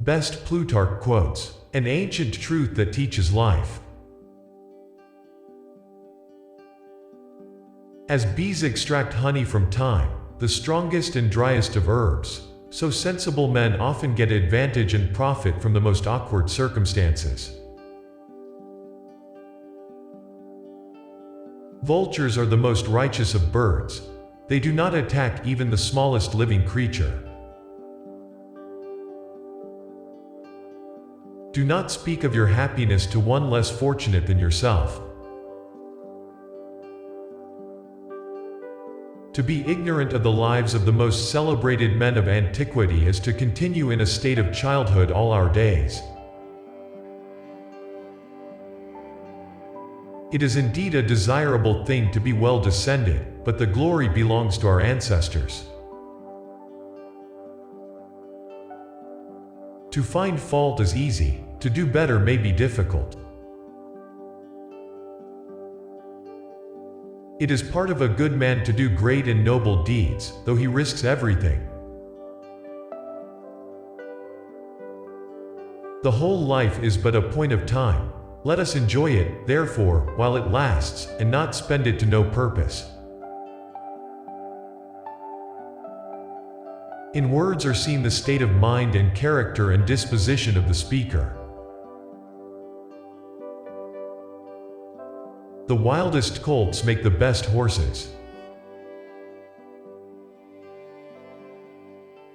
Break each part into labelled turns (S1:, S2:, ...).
S1: Best Plutarch quotes, an ancient truth that teaches life. As bees extract honey from thyme, the strongest and driest of herbs, so sensible men often get advantage and profit from the most awkward circumstances. Vultures are the most righteous of birds. They do not attack even the smallest living creature. Do not speak of your happiness to one less fortunate than yourself. To be ignorant of the lives of the most celebrated men of antiquity is to continue in a state of childhood all our days. It is indeed a desirable thing to be well descended, but the glory belongs to our ancestors. To find fault is easy, to do better may be difficult. It is part of a good man to do great and noble deeds, though he risks everything. The whole life is but a point of time. Let us enjoy it, therefore, while it lasts, and not spend it to no purpose. In words are seen the state of mind and character and disposition of the speaker. The wildest colts make the best horses.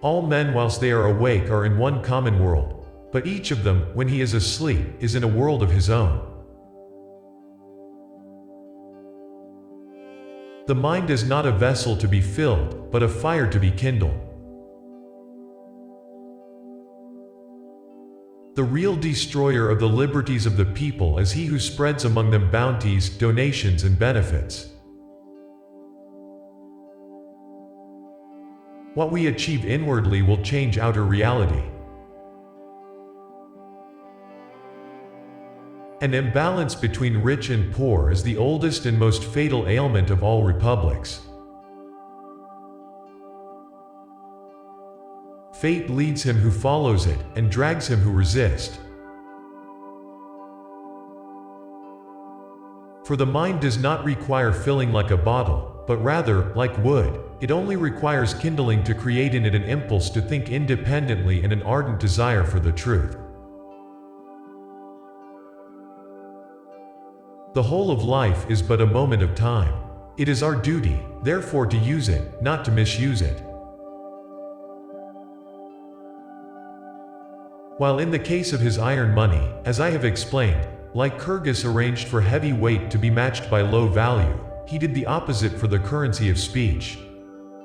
S1: All men whilst they are awake are in one common world, but each of them, when he is asleep, is in a world of his own. The mind is not a vessel to be filled, but a fire to be kindled. The real destroyer of the liberties of the people is he who spreads among them bounties, donations, and benefits. What we achieve inwardly will change outer reality. An imbalance between rich and poor is the oldest and most fatal ailment of all republics. Fate leads him who follows it, and drags him who resists. For the mind does not require filling like a bottle, but rather, like wood, it only requires kindling to create in it an impulse to think independently and an ardent desire for the truth. The whole of life is but a moment of time. It is our duty, therefore, to use it, not to misuse it. While in the case of his iron money, as I have explained, Lycurgus arranged for heavy weight to be matched by low value, he did the opposite for the currency of speech.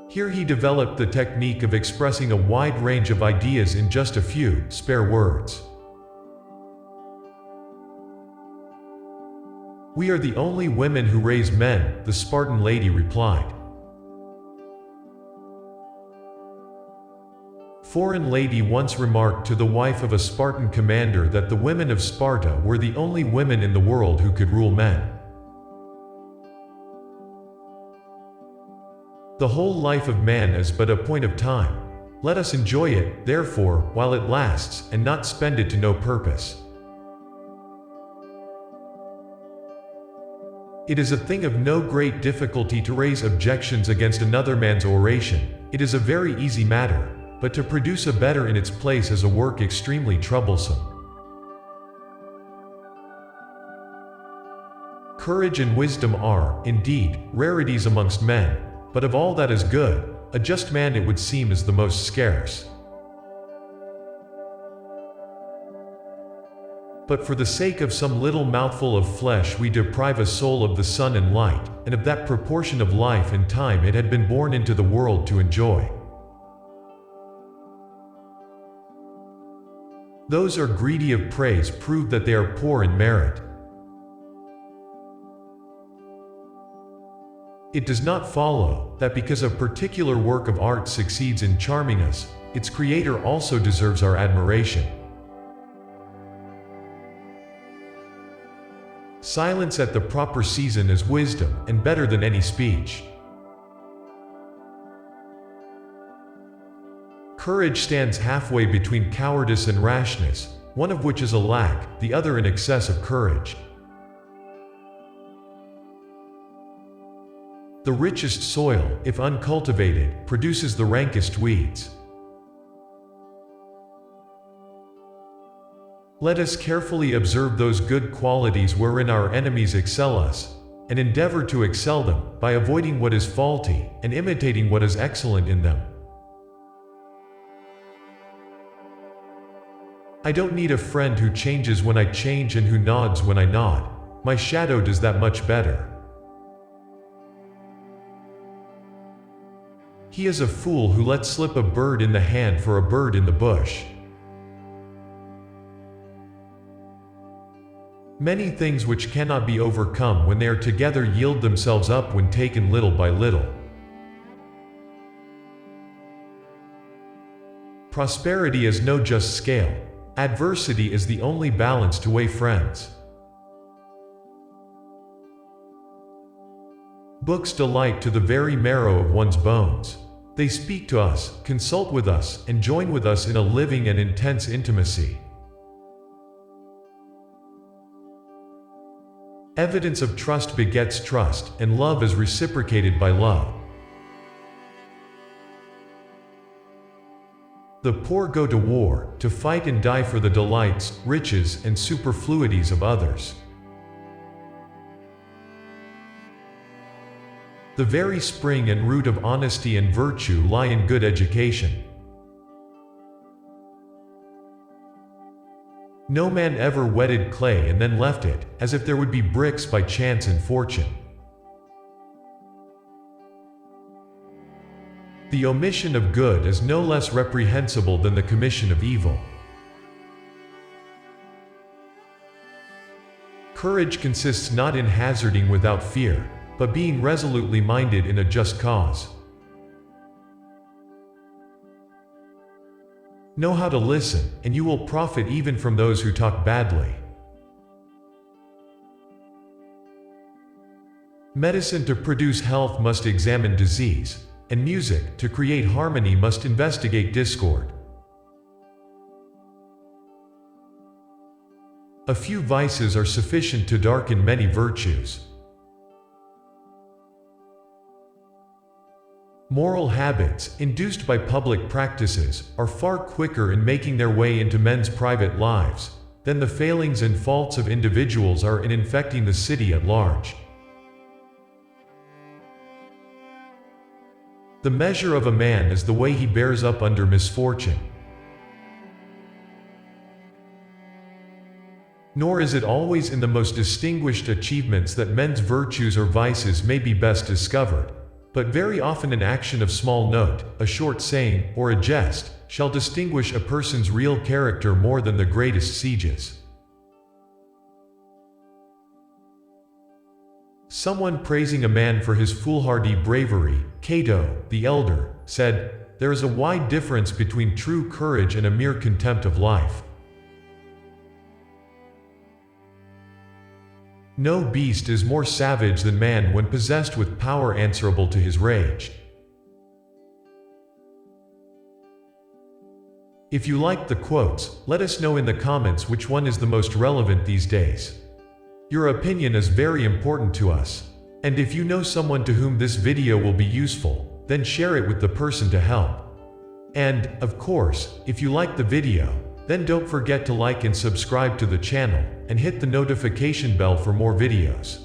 S1: Here he developed the technique of expressing a wide range of ideas in just a few, spare words. "We are the only women who raise men," the Spartan lady replied. Foreign lady once remarked to the wife of a Spartan commander that the women of Sparta were the only women in the world who could rule men. The whole life of man is but a point of time. Let us enjoy it, therefore, while it lasts, and not spend it to no purpose. It is a thing of no great difficulty to raise objections against another man's oration. It is a very easy matter. But to produce a better in its place is a work extremely troublesome. Courage and wisdom are, indeed, rarities amongst men, but of all that is good, a just man it would seem is the most scarce. But for the sake of some little mouthful of flesh we deprive a soul of the sun and light, and of that proportion of life and time it had been born into the world to enjoy. Those are greedy of praise prove that they are poor in merit. It does not follow that because a particular work of art succeeds in charming us, its creator also deserves our admiration. Silence at the proper season is wisdom, and better than any speech. Courage stands halfway between cowardice and rashness, one of which is a lack, the other an excess of courage. The richest soil, if uncultivated, produces the rankest weeds. Let us carefully observe those good qualities wherein our enemies excel us, and endeavor to excel them, by avoiding what is faulty, and imitating what is excellent in them. I don't need a friend who changes when I change and who nods when I nod. My shadow does that much better. He is a fool who lets slip a bird in the hand for a bird in the bush. Many things which cannot be overcome when they are together yield themselves up when taken little by little. Prosperity is no just scale. Adversity is the only balance to weigh friends. Books delight to the very marrow of one's bones. They speak to us, consult with us, and join with us in a living and intense intimacy. Evidence of trust begets trust, and love is reciprocated by love. The poor go to war, to fight and die for the delights, riches, and superfluities of others. The very spring and root of honesty and virtue lie in good education. No man ever wetted clay and then left it, as if there would be bricks by chance and fortune. The omission of good is no less reprehensible than the commission of evil. Courage consists not in hazarding without fear, but being resolutely minded in a just cause. Know how to listen, and you will profit even from those who talk badly. Medicine to produce health must examine disease, and music, to create harmony, must investigate discord. A few vices are sufficient to darken many virtues. Moral habits, induced by public practices, are far quicker in making their way into men's private lives, than the failings and faults of individuals are in infecting the city at large. The measure of a man is the way he bears up under misfortune. Nor is it always in the most distinguished achievements that men's virtues or vices may be best discovered, but very often an action of small note, a short saying, or a jest, shall distinguish a person's real character more than the greatest sieges. Someone praising a man for his foolhardy bravery, Cato, the elder, said, "There is a wide difference between true courage and a mere contempt of life." No beast is more savage than man when possessed with power answerable to his rage. If you liked the quotes, let us know in the comments which one is the most relevant these days. Your opinion is very important to us. And if you know someone to whom this video will be useful, then share it with the person to help. And, of course, if you like the video, then don't forget to like and subscribe to the channel, and hit the notification bell for more videos.